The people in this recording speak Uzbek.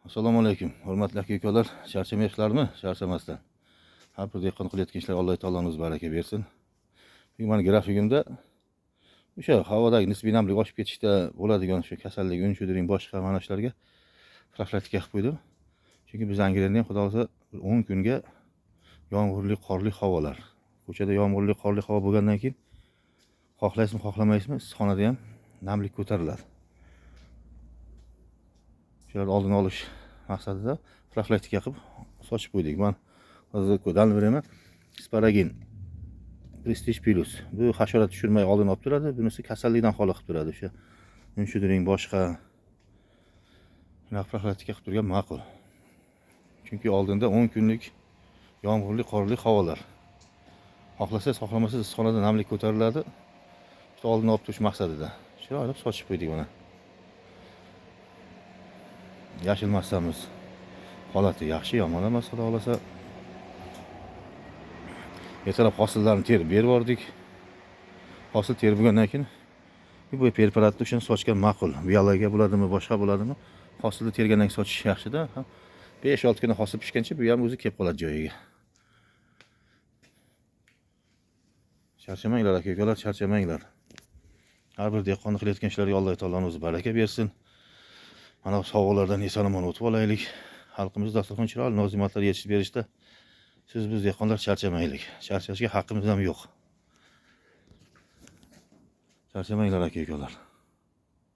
Assalomu alaykum. Hurmatli aka-ukalar, charchamaysizlarmi? Charchamasdan. Har bir dehqon qilayotgan ishlar Alloh taolomiz baraka bersin. Bugun meni grafikimda o'sha havodagi nisbiy namlik oshib ketishda bo'ladigan shu kasallik, unchudring boshqa mana shularga profilaktika qilib qo'ydim. Chunki biz Angliyada ham xudo xolasa 10 kunga yomg'irli, qorli havolar. Ko'chada yomg'irli, qorli havo bo'lgandan keyin xohlaysizmi, xohlamaysizmi, issiqxonada ham namlik ko'tariladi. Shularni oldini olish maqsadida profilaktika qilib sochib qo'ydik. Men hozir ko'rdan beraman. Sparagin Prestige Plus. Bu hasharot tushirmay oldini olib turadi. Bunisi kasallikdan xoli qilib turadi. O'sha unchudring boshqa shunaqa profilaktika qilib turgan ma'qul. Chunki oldinda 10 kunlik yomg'irli, qorli havolar. Xohlasangiz, xohlamasangiz issiqxonada namlik ko'tariladi. Shu oldini olib turish maqsadida. Chiroyli sochib qo'ydik mana. Yashil massamiz holati yaxshi, yomon emas, xudo xolasa. Ertalab hosillarni terib berib yubordik. Hosil terib bo'lgandan keyin bu preparatni o'shani sochgan ma'qul. Biologiya bo'ladimi, boshqa bo'ladimi? Hosilni tergandan keyin sochish yaxshi-da. 5-6 kun hosil pishgancha bu ham o'zi kelib qoladi joyiga. Charchamanglar aka-ukalar, charchamanglar. Har bir dehqonni qilayotgan ishlariga Alloh taolomiz baraka bersin. Mana bu sovg'alardan eson-omon o'tib olaylik. Xalqimiz dasturxon chiroyli nozimatlar yetishib berishda siz biz dehqonlar charchamaylik. Charchashga haqqimiz ham yo'q. Charchamanglar aka-ukalar.